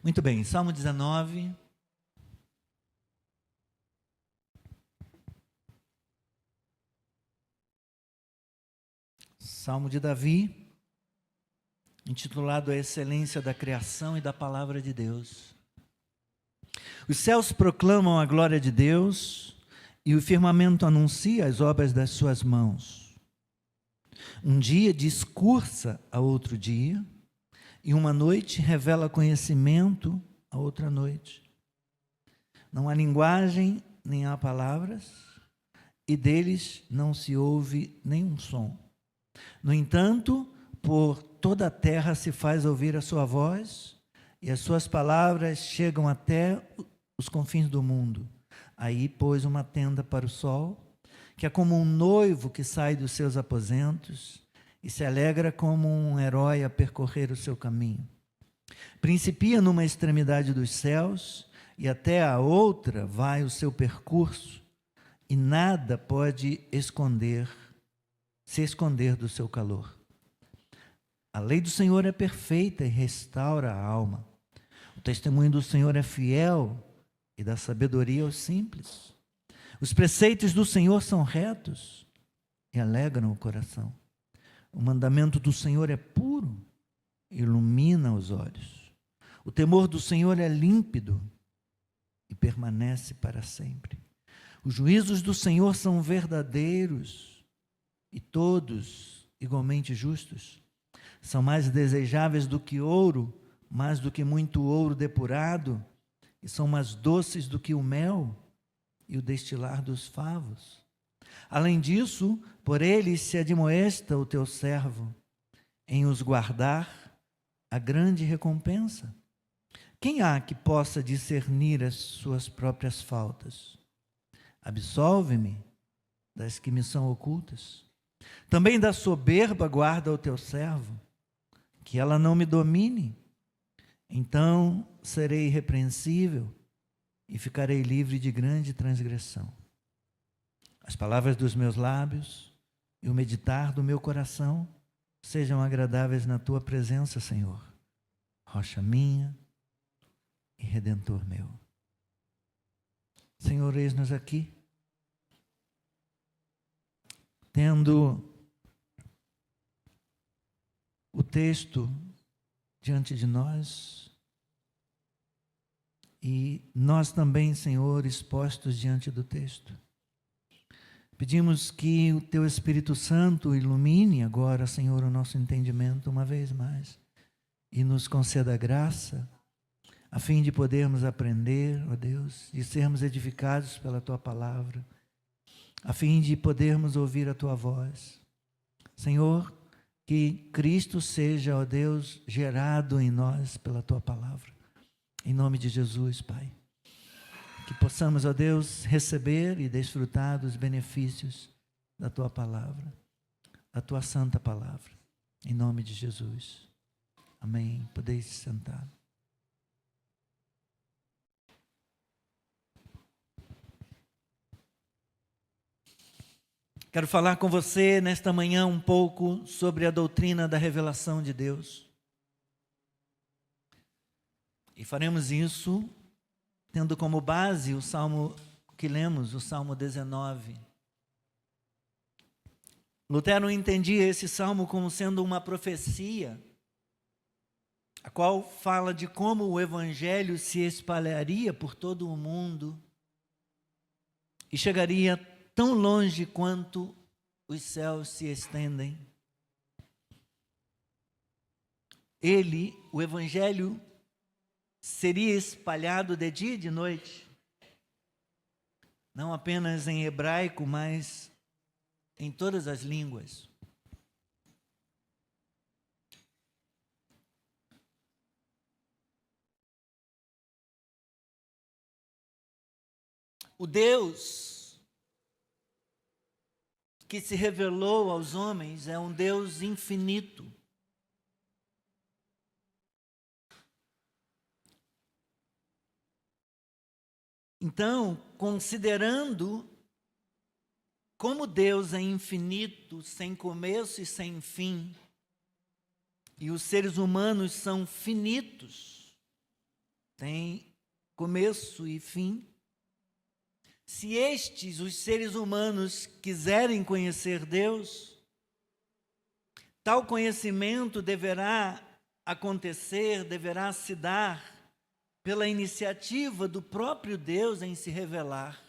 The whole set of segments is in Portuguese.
Muito bem, Salmo 19. Salmo de Davi, intitulado A Excelência da Criação e da Palavra de Deus. Os céus proclamam a glória de Deus e o firmamento anuncia as obras das suas mãos. Um dia discursa a outro dia, e uma noite revela conhecimento a outra noite. Não há linguagem, nem há palavras, e deles não se ouve nenhum som. No entanto, por toda a terra se faz ouvir a sua voz, e as suas palavras chegam até os confins do mundo. Aí pôs uma tenda para o sol, que é como um noivo que sai dos seus aposentos, e se alegra como um herói a percorrer o seu caminho. Principia numa extremidade dos céus, e até a outra vai o seu percurso, e nada pode se esconder do seu calor. A lei do Senhor é perfeita e restaura a alma. O testemunho do Senhor é fiel e dá sabedoria aos simples. Os preceitos do Senhor são retos e alegram o coração. O mandamento do Senhor é puro e ilumina os olhos. O temor do Senhor é límpido e permanece para sempre. Os juízos do Senhor são verdadeiros e todos igualmente justos. São mais desejáveis do que ouro, mais do que muito ouro depurado, e são mais doces do que o mel e o destilar dos favos. Além disso, por eles se admoesta o teu servo, em os guardar a grande recompensa. Quem há que possa discernir as suas próprias faltas? Absolve-me das que me são ocultas. Também da soberba guarda o teu servo, que ela não me domine. Então serei irrepreensível e ficarei livre de grande transgressão. As palavras dos meus lábios e o meditar do meu coração sejam agradáveis na tua presença, Senhor, rocha minha e redentor meu. Senhor, eis-nos aqui, tendo o texto diante de nós e nós também, Senhor, expostos diante do texto. Pedimos que o Teu Espírito Santo ilumine agora, Senhor, o nosso entendimento uma vez mais e nos conceda graça a fim de podermos aprender, ó Deus, de sermos edificados pela Tua palavra, a fim de podermos ouvir a Tua voz. Senhor, que Cristo seja, ó Deus, gerado em nós pela Tua palavra. Em nome de Jesus, Pai. Que possamos, ó Deus, receber e desfrutar dos benefícios da Tua palavra, da Tua santa palavra. Em nome de Jesus. Amém. Podeis se sentar. Quero falar com você nesta manhã um pouco sobre a doutrina da revelação de Deus. E faremos isso tendo como base o salmo que lemos, o Salmo 19. Lutero entendia esse salmo como sendo uma profecia, a qual fala de como o evangelho se espalharia por todo o mundo e chegaria tão longe quanto os céus se estendem. O evangelho, seria espalhado de dia e de noite, não apenas em hebraico, mas em todas as línguas. O Deus que se revelou aos homens é um Deus infinito. Então, considerando como Deus é infinito, sem começo e sem fim, e os seres humanos são finitos, tem começo e fim. Se estes, os seres humanos, quiserem conhecer Deus, tal conhecimento deverá acontecer, deverá se dar pela iniciativa do próprio Deus em se revelar.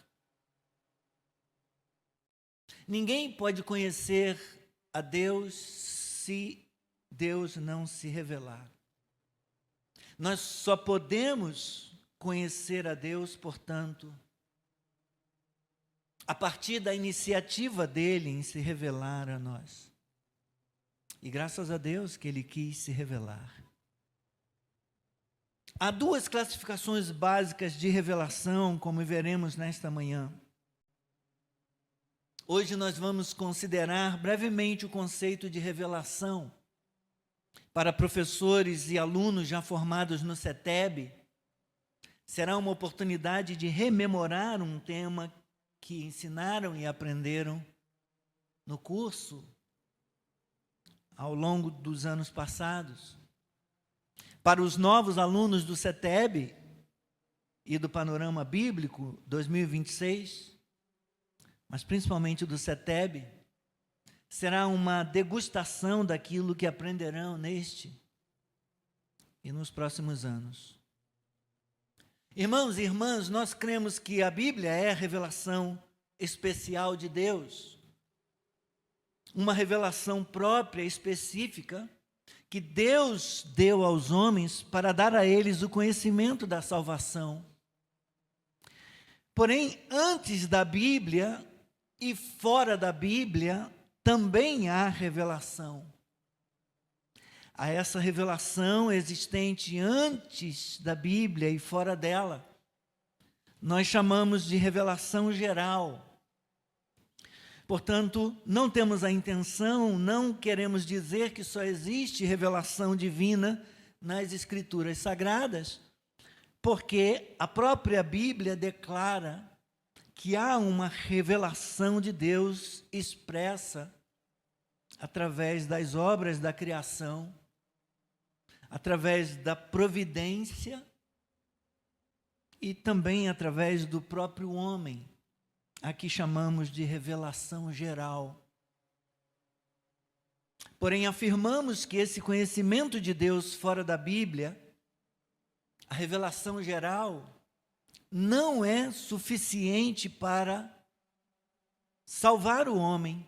Ninguém pode conhecer a Deus se Deus não se revelar. Nós só podemos conhecer a Deus, portanto, a partir da iniciativa dele em se revelar a nós. E graças a Deus que ele quis se revelar. Há duas classificações básicas de revelação, como veremos nesta manhã. Hoje nós vamos considerar brevemente o conceito de revelação. Para professores e alunos já formados no CETEB, será uma oportunidade de rememorar um tema que ensinaram e aprenderam no curso ao longo dos anos passados. Para os novos alunos do CETEB e do Panorama Bíblico 2026, mas principalmente do CETEB, será uma degustação daquilo que aprenderão neste e nos próximos anos. Irmãos e irmãs, nós cremos que a Bíblia é a revelação especial de Deus. Uma revelação própria, específica, que Deus deu aos homens para dar a eles o conhecimento da salvação. Porém, antes da Bíblia e fora da Bíblia, também há revelação. A essa revelação existente antes da Bíblia e fora dela, nós chamamos de revelação geral. Portanto, não temos a intenção, não queremos dizer que só existe revelação divina nas Escrituras Sagradas, porque a própria Bíblia declara que há uma revelação de Deus expressa através das obras da criação, através da providência e também através do próprio homem. Aqui chamamos de revelação geral. Porém, afirmamos que esse conhecimento de Deus fora da Bíblia, a revelação geral, não é suficiente para salvar o homem,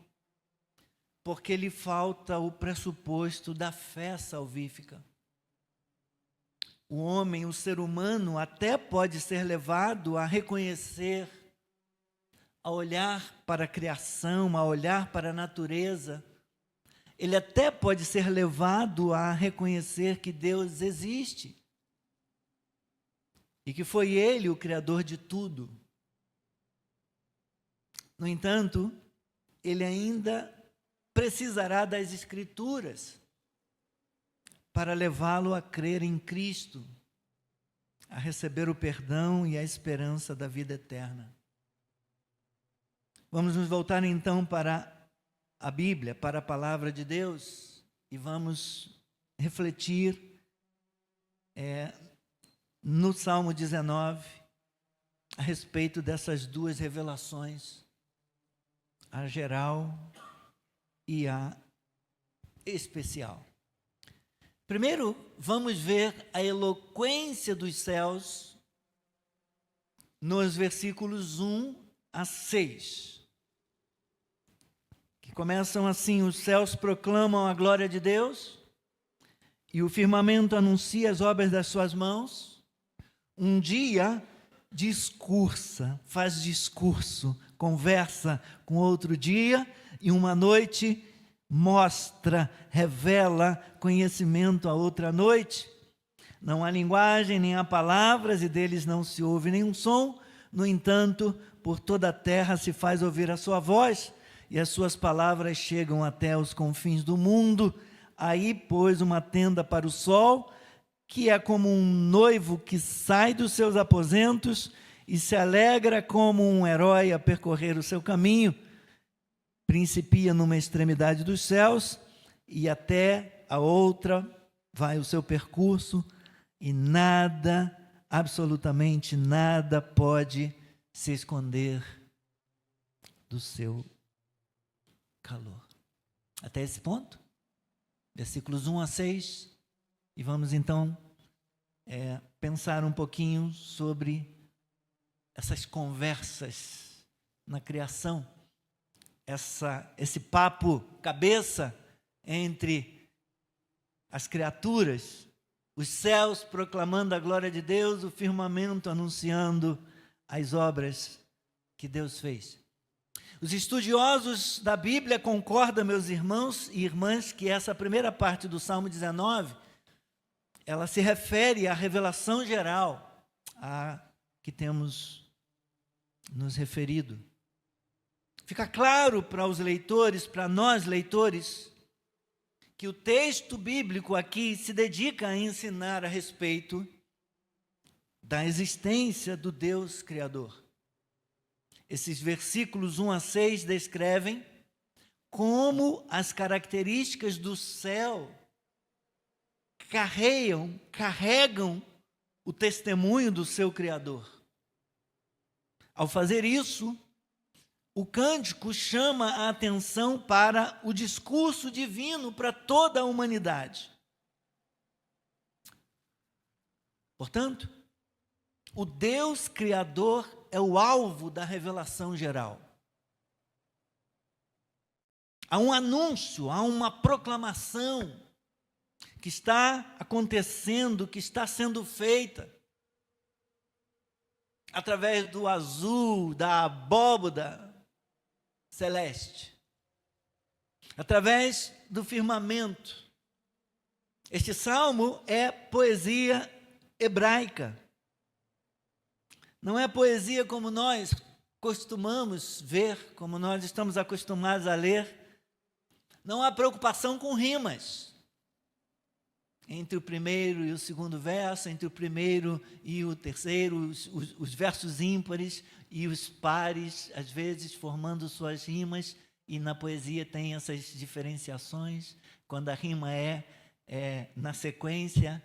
porque lhe falta o pressuposto da fé salvífica. O homem, o ser humano, até pode ser levado a reconhecer, a olhar para a criação, a olhar para a natureza. Ele até pode ser levado a reconhecer que Deus existe e que foi Ele o Criador de tudo. No entanto, ele ainda precisará das Escrituras para levá-lo a crer em Cristo, a receber o perdão e a esperança da vida eterna. Vamos nos voltar então para a Bíblia, para a Palavra de Deus, e vamos refletir no Salmo 19 a respeito dessas duas revelações, a geral e a especial. Primeiro, vamos ver a eloquência dos céus nos versículos 1 a 6, que começam assim: os céus proclamam a glória de Deus, e o firmamento anuncia as obras das suas mãos. Um dia discursa, faz discurso, conversa com outro dia, e uma noite mostra, revela conhecimento a outra noite. Não há linguagem, nem há palavras, e deles não se ouve nenhum som. No entanto, por toda a terra se faz ouvir a sua voz, e as suas palavras chegam até os confins do mundo. Aí pôs uma tenda para o sol, que é como um noivo que sai dos seus aposentos e se alegra como um herói a percorrer o seu caminho. Principia numa extremidade dos céus e até a outra vai o seu percurso, e nada absolutamente nada pode se esconder do seu calor. Até esse ponto, versículos 1 a 6, e vamos então pensar um pouquinho sobre essas conversas na criação, esse papo cabeça entre as criaturas, os céus proclamando a glória de Deus, o firmamento anunciando as obras que Deus fez. Os estudiosos da Bíblia concordam, meus irmãos e irmãs, que essa primeira parte do Salmo 19, ela se refere à revelação geral a que temos nos referido. Fica claro para os leitores, para nós leitores, que o texto bíblico aqui se dedica a ensinar a respeito da existência do Deus Criador. Esses versículos 1 a 6 descrevem como as características do céu carregam o testemunho do seu Criador. Ao fazer isso, o cântico chama a atenção para o discurso divino para toda a humanidade. Portanto, o Deus Criador é o alvo da revelação geral. Há um anúncio, há uma proclamação que está acontecendo, que está sendo feita através do azul, da abóbada celeste, através do firmamento. Este salmo é poesia hebraica. Não é poesia como nós costumamos ver, como nós estamos acostumados a ler. Não há preocupação com rimas. Entre o primeiro e o segundo verso, entre o primeiro e o terceiro, os versos ímpares e os pares, às vezes formando suas rimas, e na poesia tem essas diferenciações. Quando a rima é na sequência,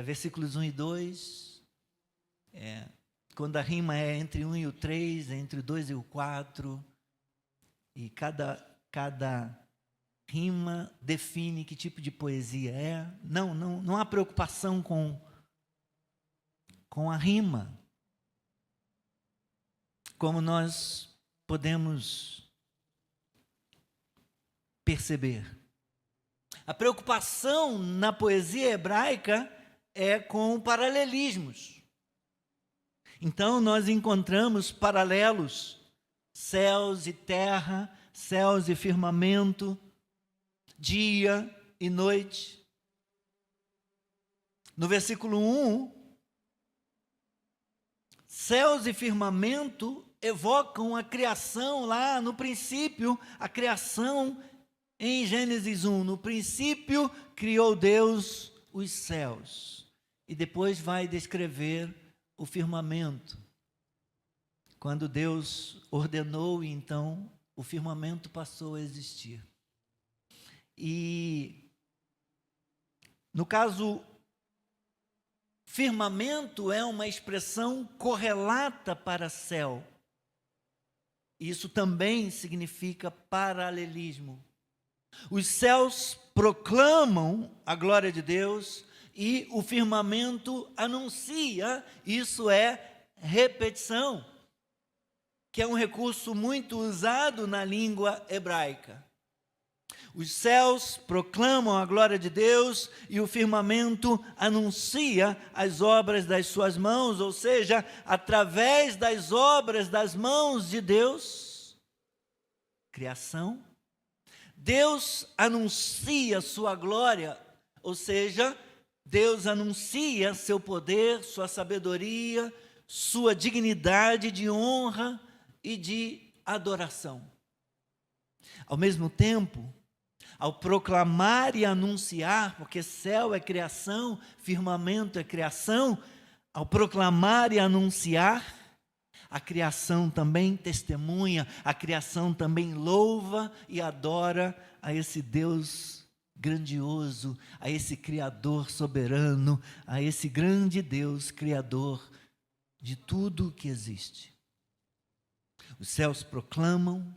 versículos 1 e 2, quando a rima é entre 1 e o 3, entre o 2 e o 4, e cada rima define que tipo de poesia é. Não há preocupação com a rima, como nós podemos perceber. A preocupação na poesia hebraica é com paralelismos. Então nós encontramos paralelos, céus e terra, céus e firmamento, dia e noite. No versículo 1, céus e firmamento evocam a criação lá no princípio, a criação em Gênesis 1. No princípio criou Deus os céus. E depois vai descrever o firmamento. Quando Deus ordenou, então o firmamento passou a existir. E, no caso, firmamento é uma expressão correlata para céu. Isso também significa paralelismo. Os céus proclamam a glória de Deus e o firmamento anuncia, isso é repetição, que é um recurso muito usado na língua hebraica. Os céus proclamam a glória de Deus e o firmamento anuncia as obras das suas mãos, ou seja, através das obras das mãos de Deus, criação, Deus anuncia sua glória, ou seja, Deus anuncia seu poder, sua sabedoria, sua dignidade de honra e de adoração. Ao mesmo tempo, ao proclamar e anunciar, porque céu é criação, firmamento é criação, ao proclamar e anunciar, a criação também testemunha, a criação também louva e adora a esse Deus grandioso, a esse Criador soberano, a esse grande Deus, Criador de tudo o que existe. Os céus proclamam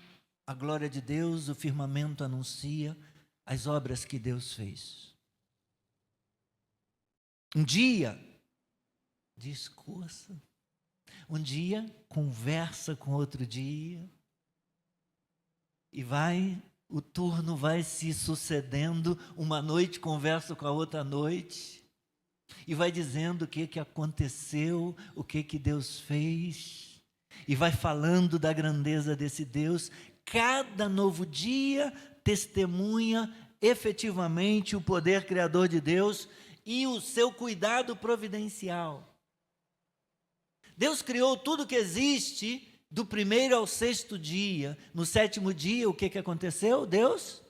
a glória de Deus, o firmamento anuncia as obras que Deus fez. Um dia, discursa. Um dia, conversa com outro dia. E o turno vai se sucedendo. Uma noite conversa com a outra noite. E vai dizendo o que aconteceu, o que Deus fez. E vai falando da grandeza desse Deus. Cada novo dia testemunha efetivamente o poder criador de Deus e o seu cuidado providencial. Deus criou tudo que existe do primeiro ao sexto dia. No sétimo dia, o que aconteceu? Deus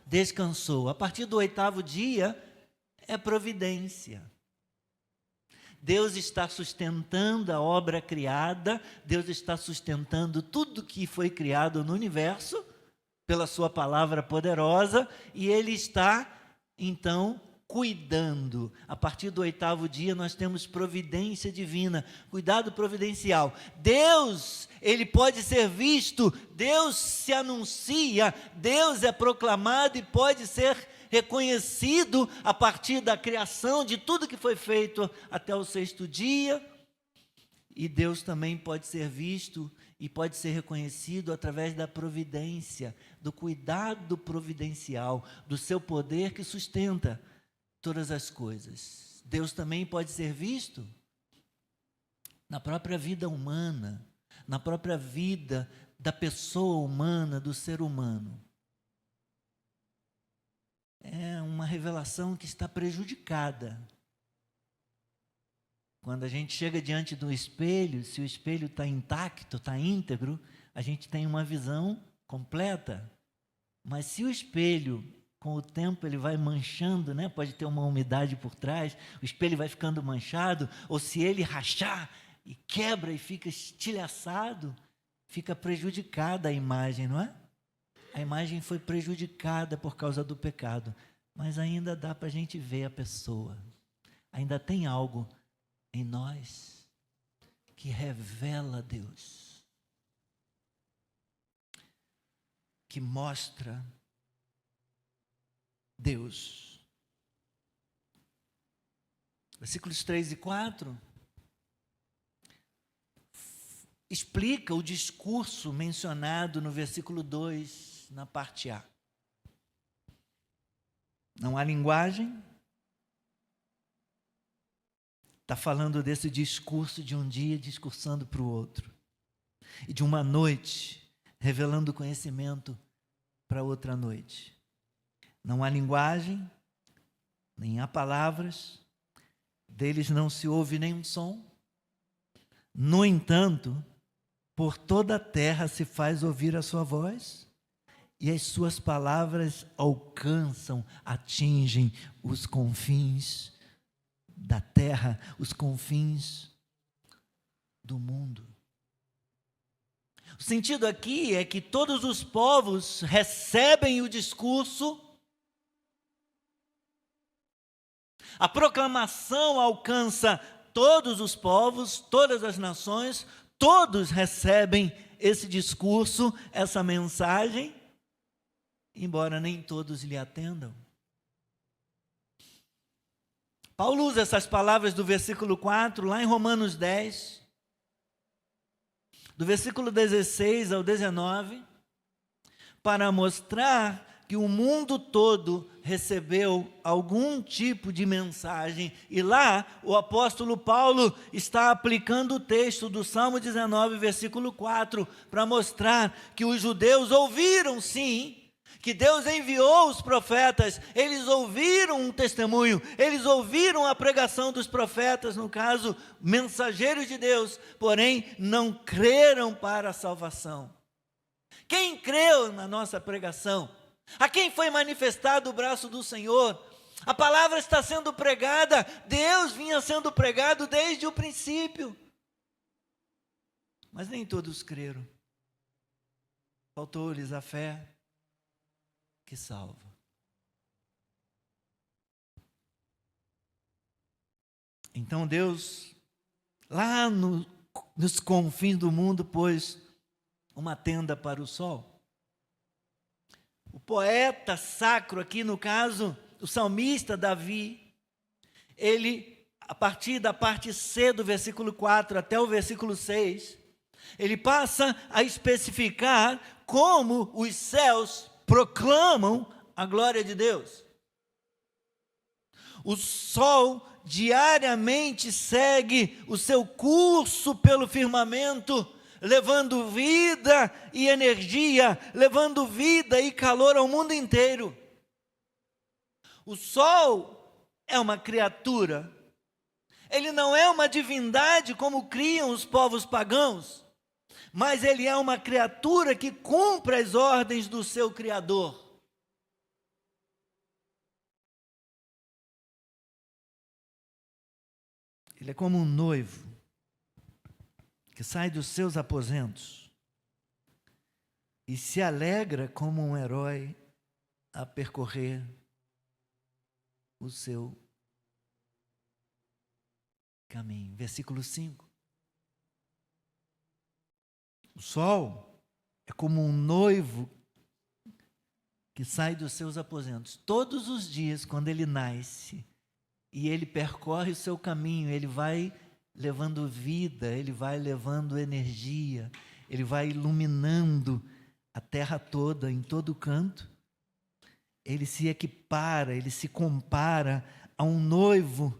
descansou. A partir do oitavo dia, é providência. Deus está sustentando a obra criada, Deus está sustentando tudo que foi criado no universo, pela sua palavra poderosa, e Ele está, então, cuidando. A partir do oitavo dia nós temos providência divina, cuidado providencial. Deus, Ele pode ser visto, Deus se anuncia, Deus é proclamado e pode ser reconhecido a partir da criação de tudo que foi feito até o sexto dia. E Deus também pode ser visto e pode ser reconhecido através da providência, do cuidado providencial, do seu poder que sustenta todas as coisas. Deus também pode ser visto na própria vida humana, na própria vida da pessoa humana, do ser humano. É uma revelação que está prejudicada. Quando a gente chega diante do espelho, se o espelho está intacto, está íntegro, a gente tem uma visão completa. Mas se o espelho, com o tempo, ele vai manchando, né? Pode ter uma umidade por trás, o espelho vai ficando manchado, ou se ele rachar e quebra e fica estilhaçado, fica prejudicada a imagem, não é? A imagem foi prejudicada por causa do pecado, mas ainda dá para a gente ver a pessoa. Ainda tem algo em nós que revela Deus, que mostra Deus. Versículos 3 e 4 explica o discurso mencionado no versículo 2, na parte A. Não há linguagem. Está falando desse discurso de um dia discursando para o outro. E de uma noite revelando conhecimento para outra noite. Não há linguagem, nem há palavras, deles não se ouve nenhum som. No entanto, por toda a terra se faz ouvir a sua voz, e as suas palavras alcançam, atingem os confins da terra, os confins do mundo. O sentido aqui é que todos os povos recebem o discurso, a proclamação alcança todos os povos, todas as nações, todos recebem esse discurso, essa mensagem, embora nem todos lhe atendam. Paulo usa essas palavras do versículo 4, lá em Romanos 10, do versículo 16 ao 19, para mostrar que o mundo todo recebeu algum tipo de mensagem. E lá o apóstolo Paulo está aplicando o texto do Salmo 19, versículo 4, para mostrar que os judeus ouviram sim, que Deus enviou os profetas, eles ouviram um testemunho, eles ouviram a pregação dos profetas, no caso, mensageiros de Deus, porém não creram para a salvação. Quem creu na nossa pregação? A quem foi manifestado o braço do Senhor? A palavra está sendo pregada, Deus vinha sendo pregado desde o princípio. Mas nem todos creram. Faltou-lhes a fé que salva. Então Deus, lá nos confins do mundo, pôs uma tenda para o sol. O poeta sacro aqui, no caso, o salmista Davi, ele, a partir da parte C do versículo 4 até o versículo 6, ele passa a especificar como os céus proclamam a glória de Deus. O sol diariamente segue o seu curso pelo firmamento, levando vida e energia, levando vida e calor ao mundo inteiro. O sol é uma criatura. Ele não é uma divindade como criam os povos pagãos, mas ele é uma criatura que cumpre as ordens do seu Criador. Ele é como um noivo que sai dos seus aposentos e se alegra como um herói a percorrer o seu caminho. Versículo 5. O sol é como um noivo que sai dos seus aposentos. Todos os dias, quando ele nasce e ele percorre o seu caminho, ele vai levando vida, ele vai levando energia, ele vai iluminando a terra toda, em todo canto. Ele se equipara, ele se compara a um noivo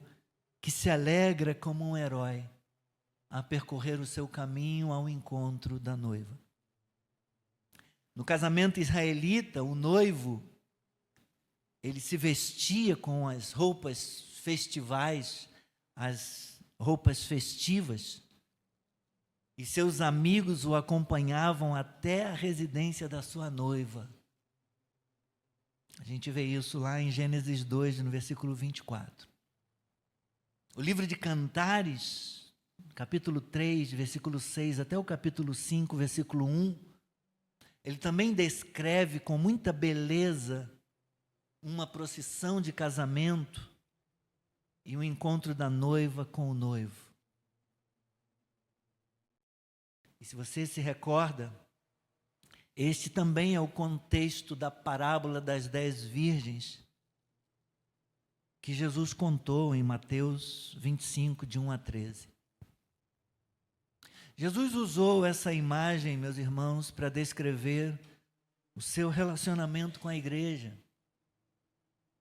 que se alegra como um herói a percorrer o seu caminho ao encontro da noiva. No casamento israelita, o noivo, ele se vestia com as roupas festivais, as roupas festivas, e seus amigos o acompanhavam até a residência da sua noiva. A gente vê isso lá em Gênesis 2, no versículo 24. O livro de Cantares, capítulo 3, versículo 6, até o capítulo 5, versículo 1, ele também descreve com muita beleza uma procissão de casamento e o encontro da noiva com o noivo. E se você se recorda, este também é o contexto da parábola das 10 virgens que Jesus contou em Mateus 25, de 1 a 13. Jesus usou essa imagem, meus irmãos, para descrever o seu relacionamento com a igreja.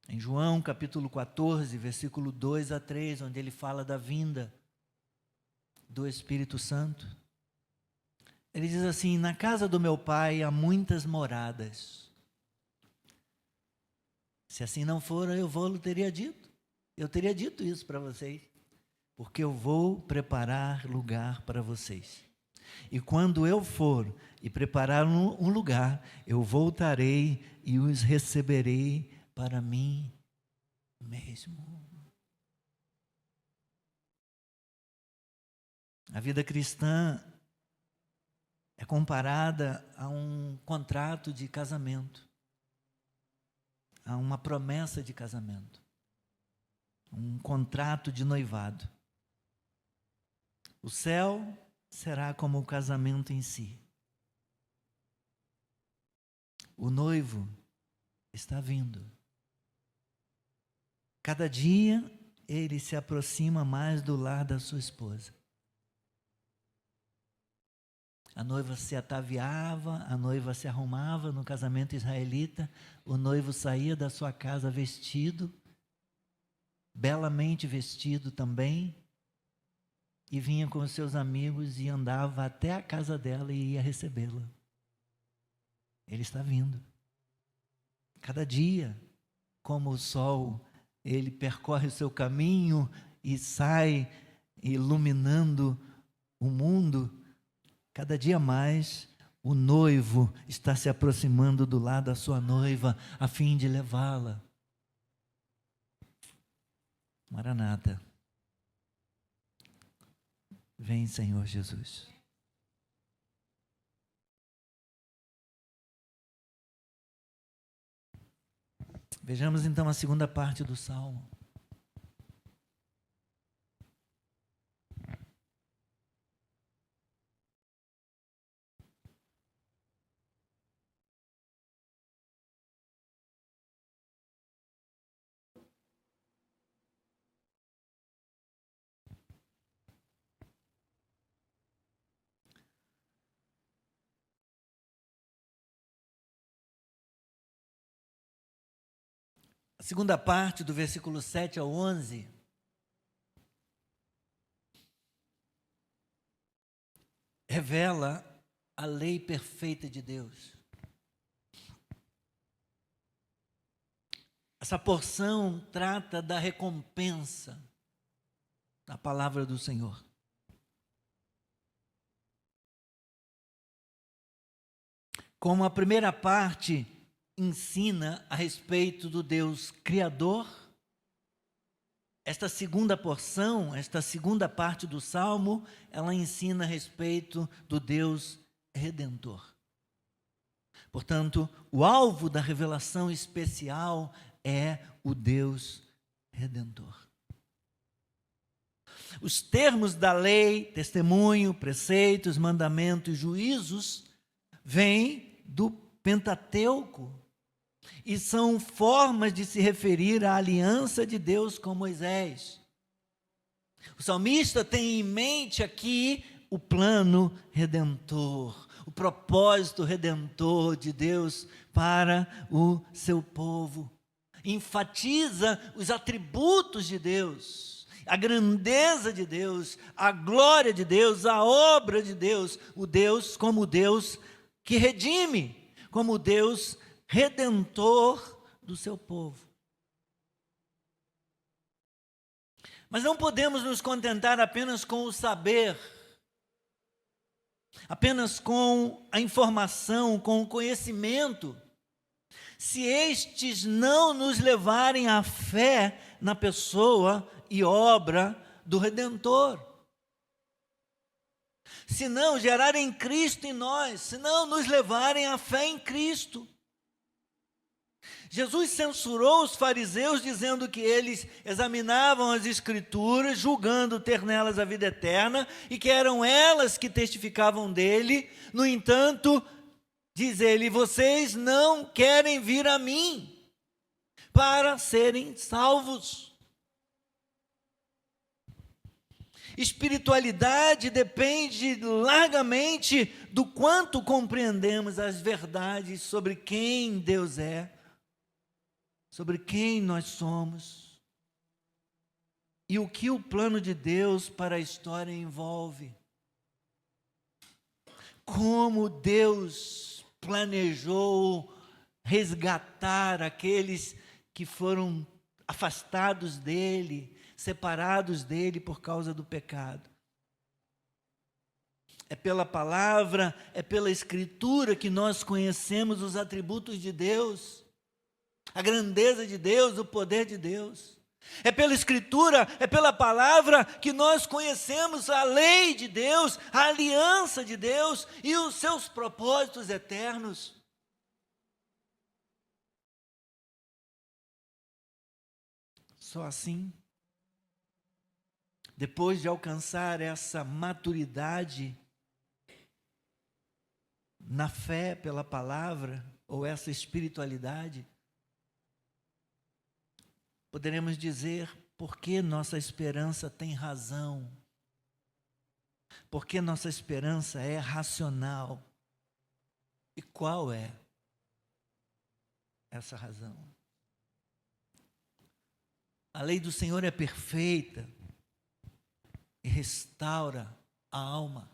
Em João capítulo 14, versículo 2 a 3, onde ele fala da vinda do Espírito Santo. Ele diz assim: na casa do meu pai há muitas moradas. Se assim não for, eu teria dito. Eu teria dito isso para vocês. Porque eu vou preparar lugar para vocês. E quando eu for e preparar um lugar, eu voltarei e os receberei para mim mesmo. A vida cristã é comparada a um contrato de casamento, a uma promessa de casamento, um contrato de noivado. O céu será como o casamento em si. O noivo está vindo. Cada dia ele se aproxima mais do lar da sua esposa. A noiva se ataviava, a noiva se arrumava no casamento israelita, o noivo saía da sua casa vestido, belamente vestido também, e vinha com os seus amigos e andava até a casa dela e ia recebê-la. Ele está vindo. Cada dia, como o sol, ele percorre o seu caminho e sai iluminando o mundo. Cada dia mais, o noivo está se aproximando do lado da sua noiva, a fim de levá-la. Maranata. Vem, Senhor Jesus. Vejamos então a segunda parte do Salmo. A segunda parte do versículo 7 ao 11 revela a lei perfeita de Deus. Essa porção trata da recompensa da palavra do Senhor. Como a primeira parte ensina a respeito do Deus Criador, esta segunda porção, esta segunda parte do Salmo, ela ensina a respeito do Deus Redentor. Portanto, o alvo da revelação especial é o Deus Redentor. Os termos da lei, testemunho, preceitos, mandamentos, juízos, vêm do Pentateuco e são formas de se referir à aliança de Deus com Moisés. O salmista tem em mente aqui o plano redentor, o propósito redentor de Deus para o seu povo. Enfatiza os atributos de Deus, a grandeza de Deus, a glória de Deus, a obra de Deus, o Deus como o Deus que redime, como o Deus redentor do seu povo. Mas não podemos nos contentar apenas com o saber, apenas com a informação, com o conhecimento, se estes não nos levarem à fé na pessoa e obra do Redentor. Se não gerarem Cristo em nós, se não nos levarem à fé em Cristo. Jesus censurou os fariseus dizendo que eles examinavam as Escrituras, julgando ter nelas a vida eterna, e que eram elas que testificavam dele. No entanto, diz ele, vocês não querem vir a mim para serem salvos. Espiritualidade depende largamente do quanto compreendemos as verdades sobre quem Deus é, sobre quem nós somos e o que o plano de Deus para a história envolve. Como Deus planejou resgatar aqueles que foram afastados dele, separados dele por causa do pecado. É pela palavra, é pela Escritura que nós conhecemos os atributos de Deus, a grandeza de Deus, o poder de Deus. É pela Escritura, é pela palavra que nós conhecemos a lei de Deus, a aliança de Deus e os seus propósitos eternos. Só assim, depois de alcançar essa maturidade na fé pela palavra, ou essa espiritualidade, poderemos dizer por que nossa esperança tem razão, por que nossa esperança é racional e qual é essa razão. A lei do Senhor é perfeita e restaura a alma.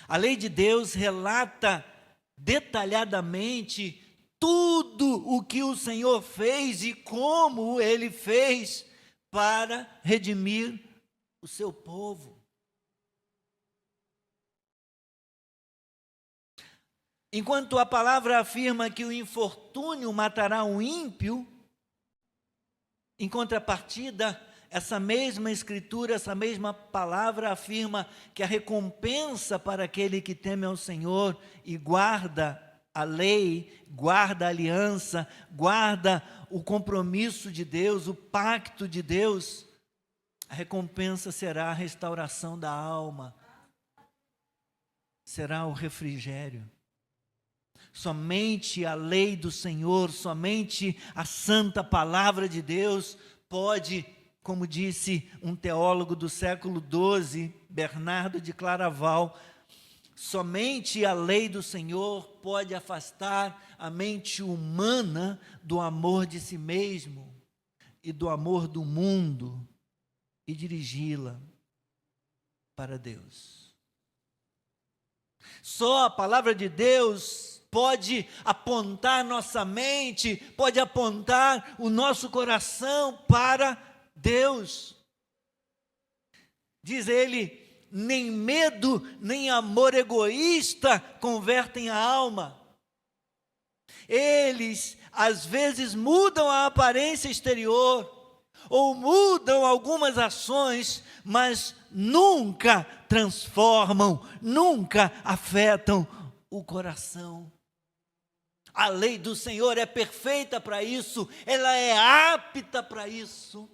A lei de Deus relata detalhadamente tudo o que o Senhor fez e como Ele fez para redimir o seu povo. Enquanto a palavra afirma que o infortúnio matará o ímpio, em contrapartida, essa mesma Escritura, essa mesma palavra afirma que a recompensa para aquele que teme ao Senhor e guarda a lei, guarda a aliança, guarda o compromisso de Deus, o pacto de Deus, a recompensa será a restauração da alma, será o refrigério. Somente a lei do Senhor, somente a santa palavra de Deus pode, como disse um teólogo do século XII, Bernardo de Claraval, Somente a lei do Senhor pode afastar a mente humana do amor de si mesmo e do amor do mundo e dirigi-la para Deus. Só a palavra de Deus pode apontar nossa mente, pode apontar o nosso coração para Deus. Diz ele: nem medo, nem amor egoísta convertem a alma. Eles, às vezes, mudam a aparência exterior, ou mudam algumas ações, mas nunca transformam, nunca afetam o coração. A lei do Senhor é perfeita para isso, ela é apta para isso.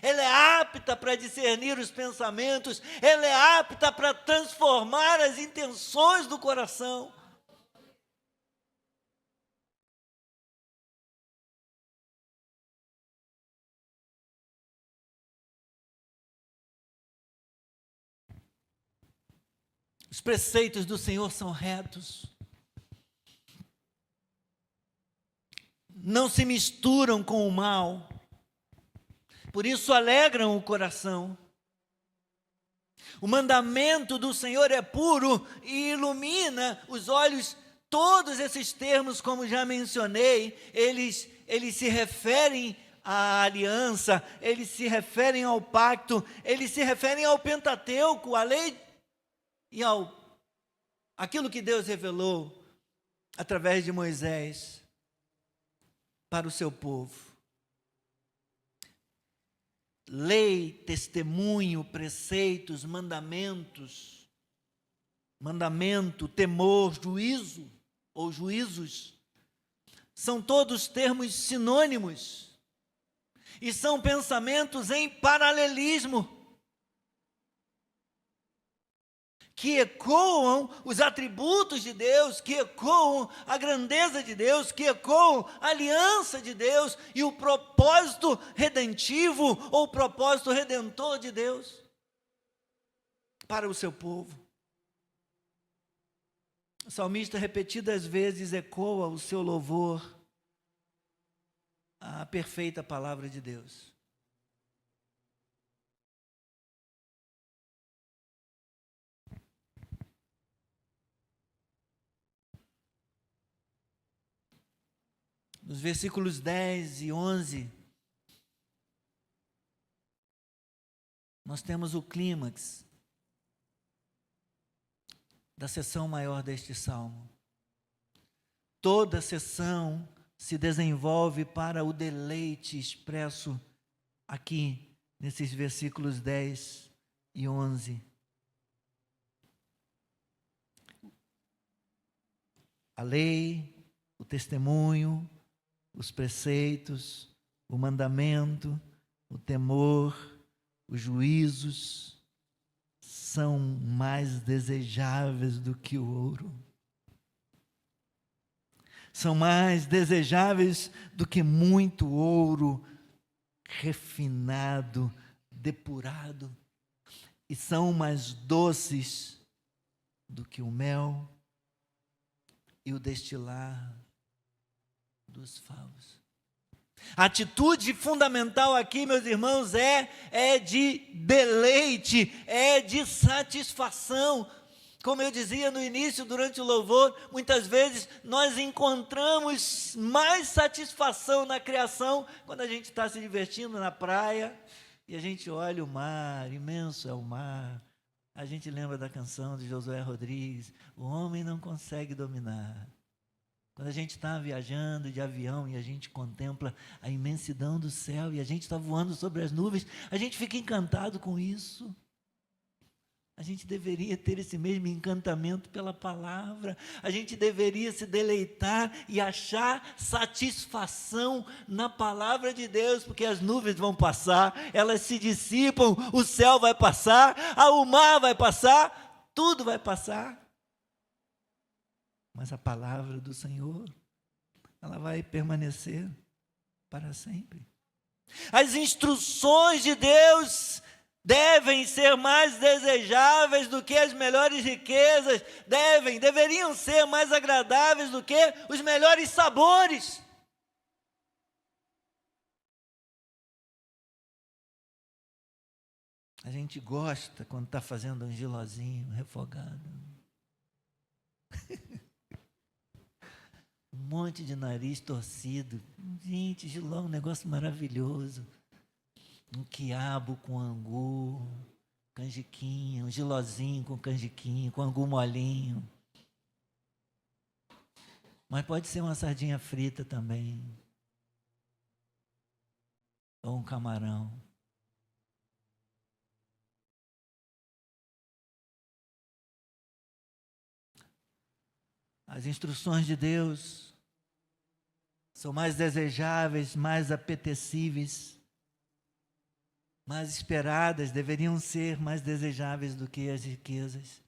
Ela é apta para discernir os pensamentos, ela é apta para transformar as intenções do coração. Os preceitos do Senhor são retos, não se misturam com o mal, por isso alegram o coração. O mandamento do Senhor é puro e ilumina os olhos. Todos esses termos, como já mencionei, eles se referem à aliança, eles se referem ao pacto, eles se referem ao Pentateuco, à lei e aquilo que Deus revelou através de Moisés para o seu povo. Lei, testemunho, preceitos, mandamentos, mandamento, temor, juízo ou juízos, são todos termos sinônimos e são pensamentos em paralelismo, que ecoam os atributos de Deus, que ecoam a grandeza de Deus, que ecoam a aliança de Deus e o propósito redentivo ou propósito redentor de Deus para o seu povo. O salmista repetidas vezes ecoa o seu louvor à perfeita palavra de Deus. Nos versículos 10 e 11, nós temos o clímax da seção maior deste salmo. Toda a seção se desenvolve para o deleite expresso aqui, nesses versículos 10 e 11. A lei, o testemunho, os preceitos, o mandamento, o temor, os juízos são mais desejáveis do que o ouro. São mais desejáveis do que muito ouro refinado, depurado, e são mais doces do que o mel e o destilar dos favos. A atitude fundamental aqui, meus irmãos, é de deleite, é de satisfação. Como eu dizia no início, durante o louvor, muitas vezes nós encontramos mais satisfação na criação quando a gente está se divertindo na praia e a gente olha o mar, imenso é o mar. A gente lembra da canção de Josué Rodrigues, o homem não consegue dominar. Quando a gente está viajando de avião e a gente contempla a imensidão do céu e a gente está voando sobre as nuvens, a gente fica encantado com isso. A gente deveria ter esse mesmo encantamento pela palavra. A gente deveria se deleitar e achar satisfação na palavra de Deus, porque as nuvens vão passar, elas se dissipam, o céu vai passar, o mar vai passar, tudo vai passar. Mas a palavra do Senhor, ela vai permanecer para sempre. As instruções de Deus devem ser mais desejáveis do que as melhores riquezas, deveriam ser mais agradáveis do que os melhores sabores. A gente gosta quando está fazendo um gilozinho refogado. Um monte de nariz torcido. Gente, giló é um negócio maravilhoso. Um quiabo com angu, canjiquinha, um gilozinho com canjiquinha, com angu molinho. Mas pode ser uma sardinha frita também. Ou um camarão. As instruções de Deus são mais desejáveis, mais apetecíveis, mais esperadas, deveriam ser mais desejáveis do que as riquezas,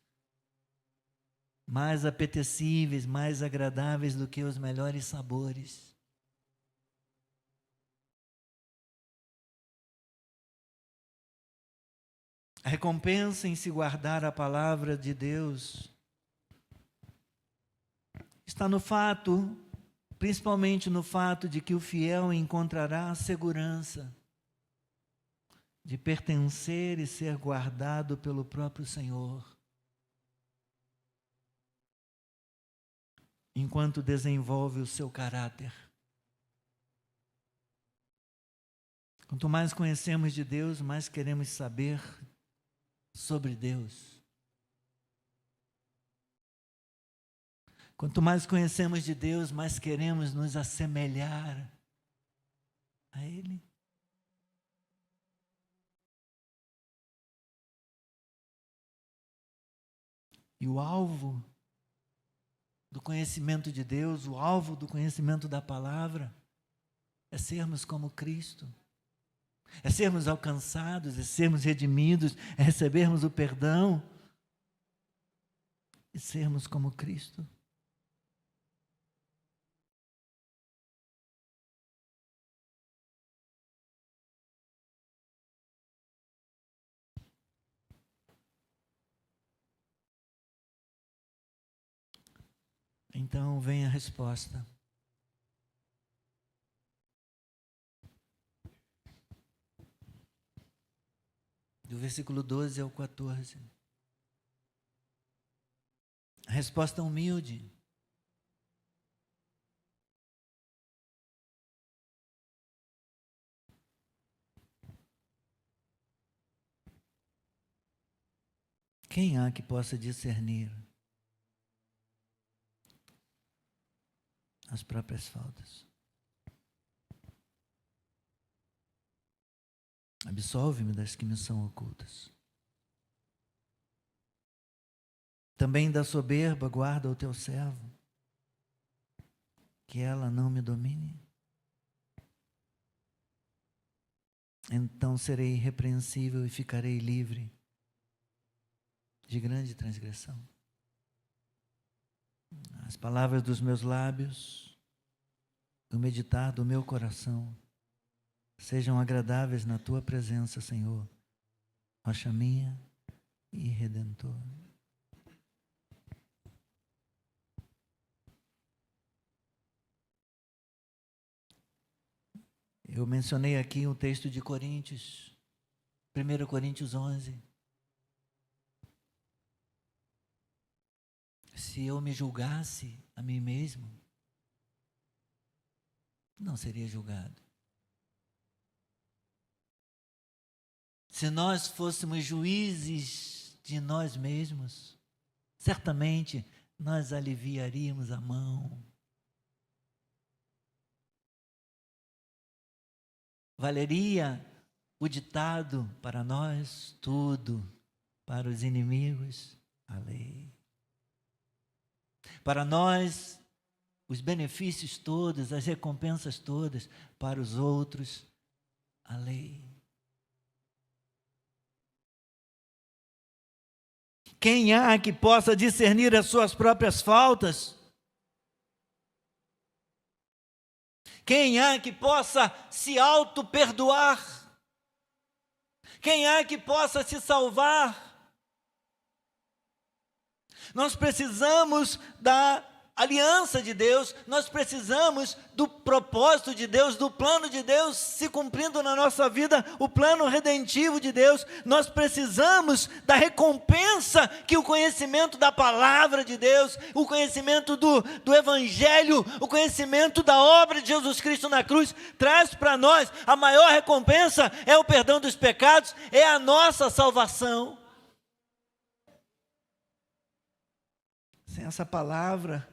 mais apetecíveis, mais agradáveis do que os melhores sabores. A recompensa em se guardar a palavra de Deus está no fato, principalmente no fato de que o fiel encontrará a segurança de pertencer e ser guardado pelo próprio Senhor, enquanto desenvolve o seu caráter. Quanto mais conhecemos de Deus, mais queremos saber sobre Deus. Quanto mais conhecemos de Deus, mais queremos nos assemelhar a Ele. E o alvo do conhecimento de Deus, o alvo do conhecimento da palavra, é sermos como Cristo. É sermos alcançados, é sermos redimidos, é recebermos o perdão e sermos como Cristo. Então vem a resposta. Do versículo 12 ao 14. A resposta humilde. Quem há que possa discernir as próprias faltas? Absolve-me das que me são ocultas. Também da soberba guarda o teu servo, que ela não me domine. Então serei irrepreensível e ficarei livre de grande transgressão. As palavras dos meus lábios, o meditar do meu coração, sejam agradáveis na tua presença, Senhor, rocha minha e redentor. Eu mencionei aqui um texto de Coríntios, 1 Coríntios 11. Se eu me julgasse a mim mesmo, não seria julgado. Se nós fôssemos juízes de nós mesmos, certamente nós aliviaríamos a mão. Valeria o ditado: para nós tudo, para os inimigos a lei. Para nós os benefícios todos, as recompensas todas, para os outros a lei. Quem há que possa discernir as suas próprias faltas? Quem há que possa se auto-perdoar? Quem há que possa se salvar? Nós precisamos da aliança de Deus, nós precisamos do propósito de Deus, do plano de Deus se cumprindo na nossa vida, o plano redentivo de Deus. Nós precisamos da recompensa que o conhecimento da palavra de Deus, o conhecimento do Evangelho, o conhecimento da obra de Jesus Cristo na cruz traz para nós. A maior recompensa é o perdão dos pecados, é a nossa salvação. Sem essa palavra,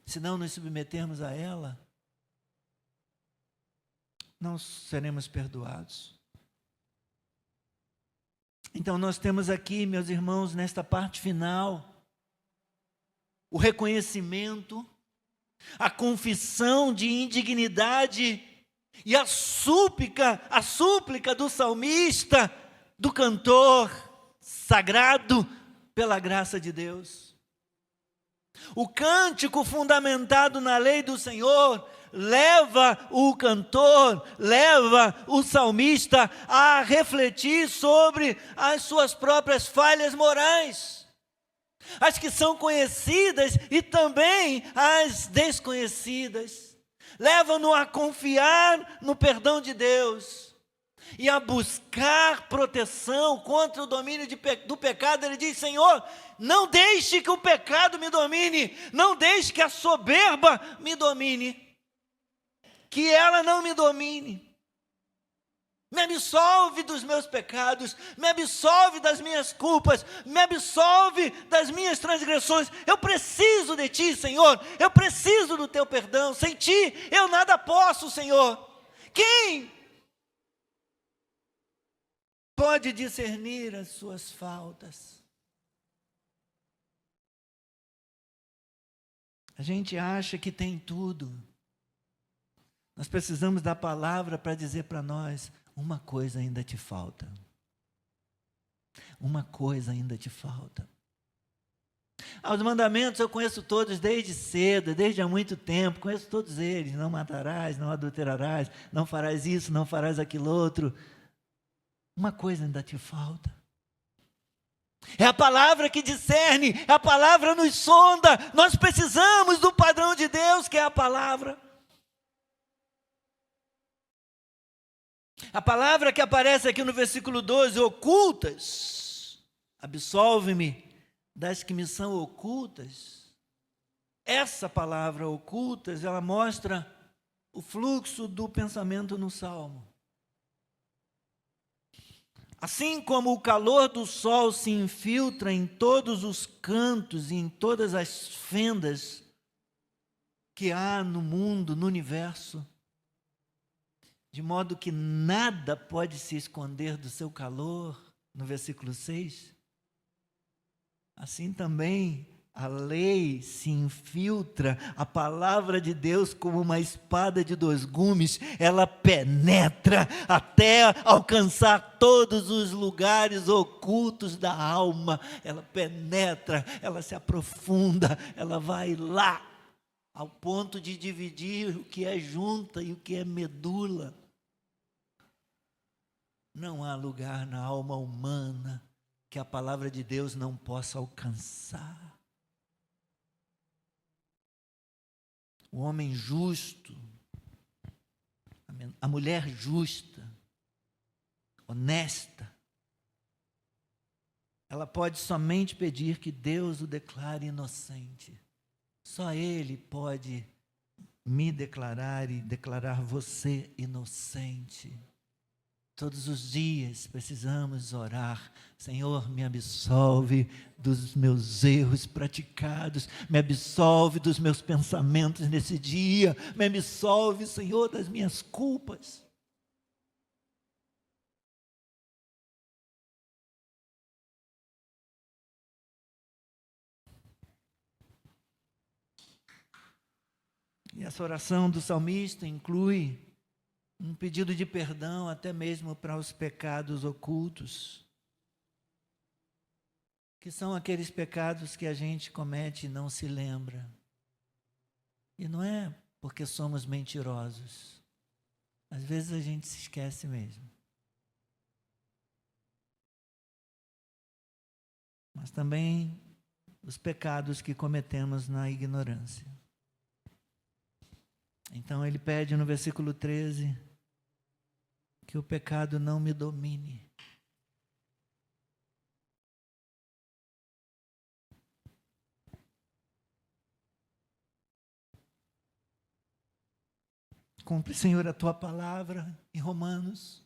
se não nos submetermos a ela, não seremos perdoados. Então nós temos aqui, meus irmãos, nesta parte final, o reconhecimento, a confissão de indignidade e a súplica do salmista, do cantor sagrado pela graça de Deus. O cântico fundamentado na lei do Senhor leva o cantor, leva o salmista a refletir sobre as suas próprias falhas morais, as que são conhecidas e também as desconhecidas. Levam-no a confiar no perdão de Deus e a buscar proteção contra o domínio do pecado. Ele diz: Senhor, não deixe que o pecado me domine, não deixe que a soberba me domine, que ela não me domine. Me absolve dos meus pecados, me absolve das minhas culpas, me absolve das minhas transgressões. Eu preciso de Ti, Senhor, eu preciso do Teu perdão. Sem Ti eu nada posso, Senhor. Quem pode discernir as suas faltas? A gente acha que tem tudo. Nós precisamos da palavra para dizer para nós: uma coisa ainda te falta. Uma coisa ainda te falta. Os mandamentos eu conheço todos desde cedo, desde há muito tempo, conheço todos eles. Não matarás, não adulterarás, não farás isso, não farás aquilo outro. Uma coisa ainda te falta. É a palavra que discerne, é a palavra nos sonda. Nós precisamos do padrão de Deus, que é a palavra. A palavra que aparece aqui no versículo 12, ocultas, absolve-me das que me são ocultas. Essa palavra ocultas, ela mostra o fluxo do pensamento no Salmo. Assim como o calor do sol se infiltra em todos os cantos e em todas as fendas que há no mundo, no universo, de modo que nada pode se esconder do seu calor, no versículo 6, assim também a lei se infiltra, a palavra de Deus, como uma espada de dois gumes, ela penetra até alcançar todos os lugares ocultos da alma. Ela penetra, ela se aprofunda, ela vai lá, ao ponto de dividir o que é junta e o que é medula. Não há lugar na alma humana que a palavra de Deus não possa alcançar. O homem justo, a mulher justa, honesta, ela pode somente pedir que Deus o declare inocente. Só Ele pode me declarar e declarar você inocente. Todos os dias precisamos orar: Senhor, me absolve dos meus erros praticados, me absolve dos meus pensamentos nesse dia, me absolve, Senhor, das minhas culpas. E essa oração do salmista inclui um pedido de perdão até mesmo para os pecados ocultos, que são aqueles pecados que a gente comete e não se lembra. E não é porque somos mentirosos. Às vezes a gente se esquece mesmo. mas também os pecados que cometemos na ignorância. Então ele pede no versículo 13 que o pecado não me domine. Cumpre, Senhor, a tua palavra em Romanos.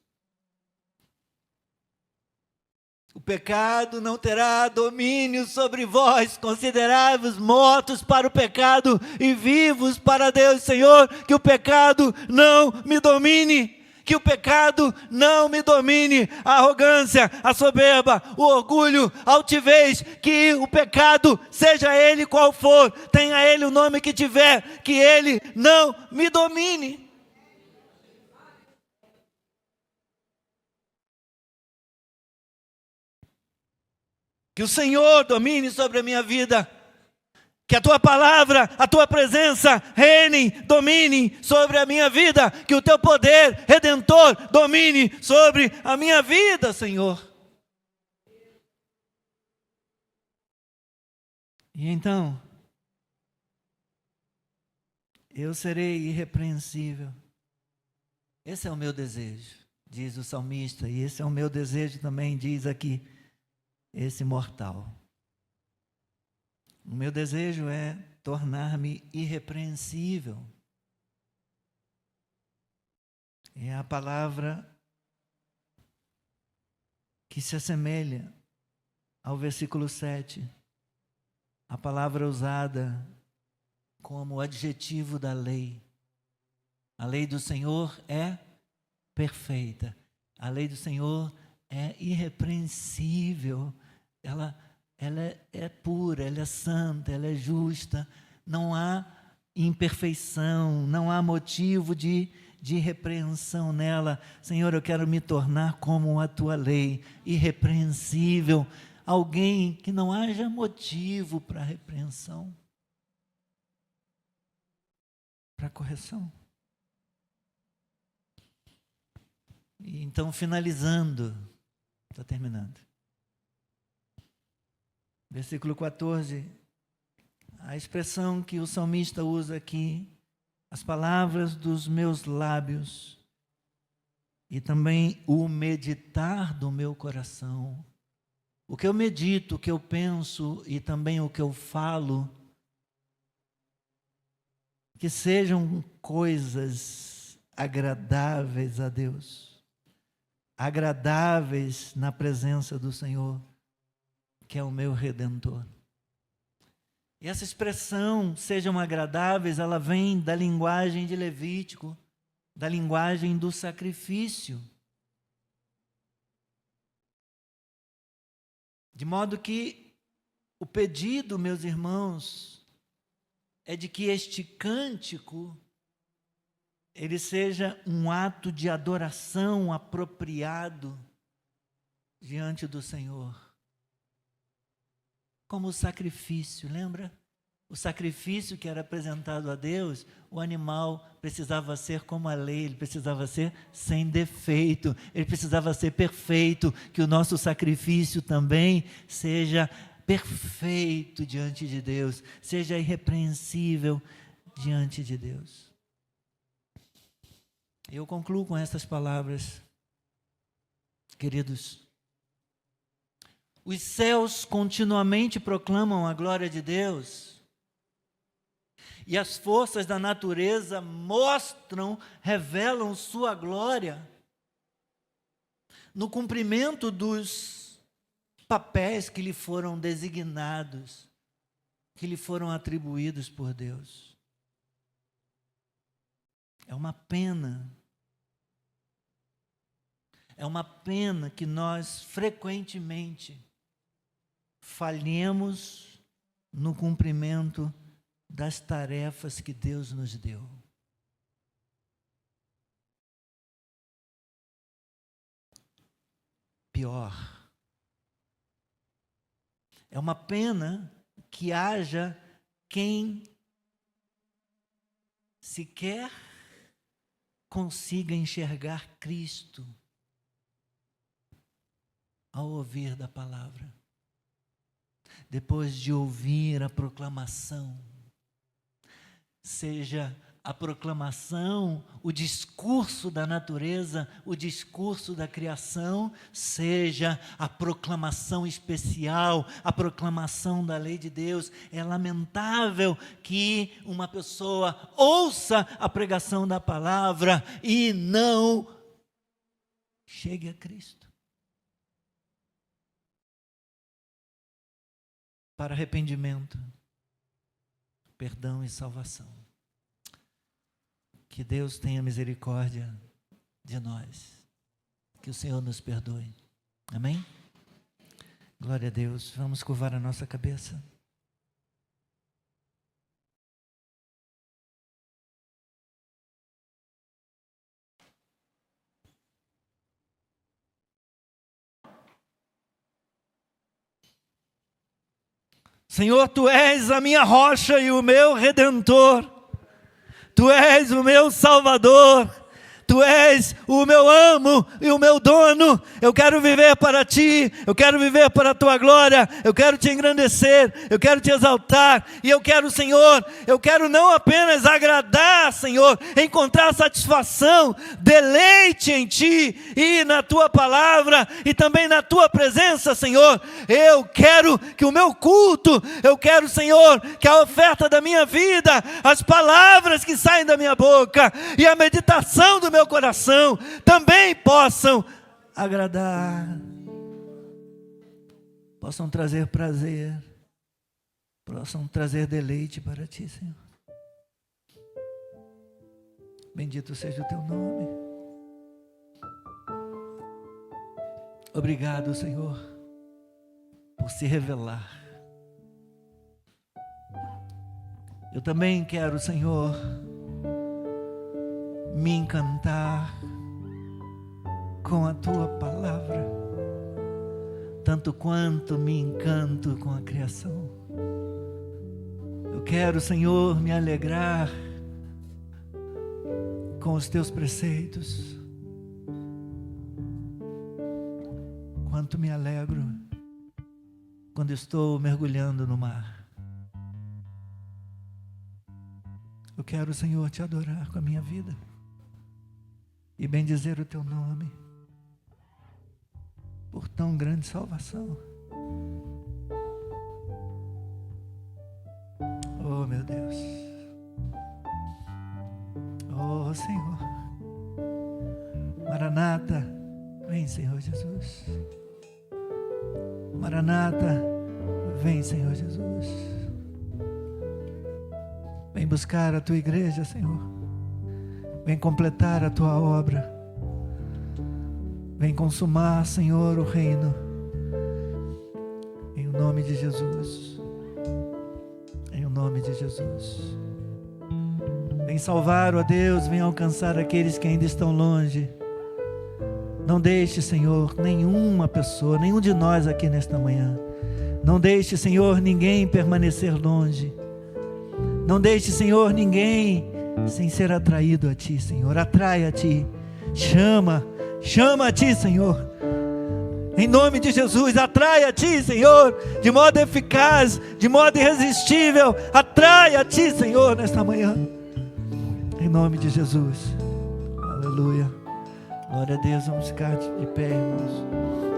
O pecado não terá domínio sobre vós, considerai-vos mortos para o pecado e vivos para Deus. Senhor, que o pecado não me domine, que o pecado não me domine, a arrogância, a soberba, o orgulho, a altivez, que o pecado, seja ele qual for, tenha ele o nome que tiver, que ele não me domine. Que o Senhor domine sobre a minha vida. Que a tua palavra, a tua presença reine, domine sobre a minha vida. Que o teu poder redentor domine sobre a minha vida, Senhor. E então, eu serei irrepreensível. Esse é o meu desejo, diz o salmista. E esse é o meu desejo também, diz aqui esse mortal. O meu desejo é tornar-me irrepreensível. É a palavra que se assemelha ao versículo 7. A palavra usada como adjetivo da lei. A lei do Senhor é perfeita. A lei do Senhor é irrepreensível. Ela é pura, ela é santa, ela é justa. Não há imperfeição, não há motivo de repreensão nela. Senhor, eu quero me tornar como a tua lei, irrepreensível. Alguém que não haja motivo para repreensão, para correção. E então, finalizando, está terminando. Versículo 14, a expressão que o salmista usa aqui, as palavras dos meus lábios e também o meditar do meu coração. O que eu medito, o que eu penso e também o que eu falo, que sejam coisas agradáveis a Deus, agradáveis na presença do Senhor, que é o meu Redentor. E essa expressão, sejam agradáveis, ela vem da linguagem de Levítico, da linguagem do sacrifício. De modo que o pedido, meus irmãos, é de que este cântico, ele seja um ato de adoração apropriado diante do Senhor. Como o sacrifício, lembra? O sacrifício que era apresentado a Deus, o animal precisava ser como a lei, ele precisava ser sem defeito, ele precisava ser perfeito, que o nosso sacrifício também seja perfeito diante de Deus, seja irrepreensível diante de Deus. Eu concluo com essas palavras, queridos. Os céus continuamente proclamam a glória de Deus, e as forças da natureza revelam sua glória, no cumprimento dos papéis que lhe foram designados, que lhe foram atribuídos por Deus. É uma pena que nós frequentemente falhemos no cumprimento das tarefas que Deus nos deu. Pior, é uma pena que haja quem sequer consiga enxergar Cristo ao ouvir da palavra. depois de ouvir a proclamação, seja a proclamação, o discurso da natureza, o discurso da criação, seja a proclamação especial, a proclamação da lei de Deus. É lamentável que uma pessoa ouça a pregação da palavra e não chegue a Cristo para arrependimento, perdão e salvação. Que Deus tenha misericórdia de nós. Que o Senhor nos perdoe. Amém? Glória a Deus. Vamos curvar a nossa cabeça. Senhor, Tu és a minha rocha e o meu redentor. Tu és o meu Salvador, Tu és o meu amo e o meu dono. Eu quero viver para Ti, eu quero viver para a Tua glória, eu quero Te engrandecer, eu quero Te exaltar, e eu quero, Senhor, eu quero não apenas agradar, Senhor, encontrar satisfação, deleite em Ti e na Tua palavra e também na Tua presença, Senhor. Eu quero que o meu culto, eu quero, Senhor, que a oferta da minha vida, as palavras que saem da minha boca e a meditação do meu coração também possam agradar, possam trazer prazer, possam trazer deleite para Ti, Senhor. Bendito seja o Teu nome. Obrigado, Senhor, por se revelar. Eu também quero, Senhor, me encantar com a Tua palavra, tanto quanto me encanto com a criação. Eu quero, Senhor, me alegrar com os Teus preceitos, quanto me alegro quando estou mergulhando no mar. Eu quero, Senhor, Te adorar com a minha vida e bendizer o Teu nome por tão grande salvação. Oh, meu Deus. Oh, Senhor. Maranata, vem, Senhor Jesus. Maranata, vem, Senhor Jesus. Vem buscar a Tua igreja, Senhor. Vem completar a Tua obra. Vem consumar, Senhor, o reino. Em nome de Jesus. Em nome de Jesus. Vem salvar, ó Deus, vem alcançar aqueles que ainda estão longe. Não deixe, Senhor, nenhuma pessoa, nenhum de nós aqui nesta manhã. Não deixe, Senhor, ninguém permanecer longe. Não deixe, Senhor, ninguém sem ser atraído a Ti, Senhor. Atrai a Ti. Chama a Ti, Senhor. Em nome de Jesus, atrai a Ti, Senhor, de modo eficaz, de modo irresistível. Atrai a Ti, Senhor, nesta manhã. Em nome de Jesus. Aleluia. Glória a Deus. Vamos ficar de pé, irmãos.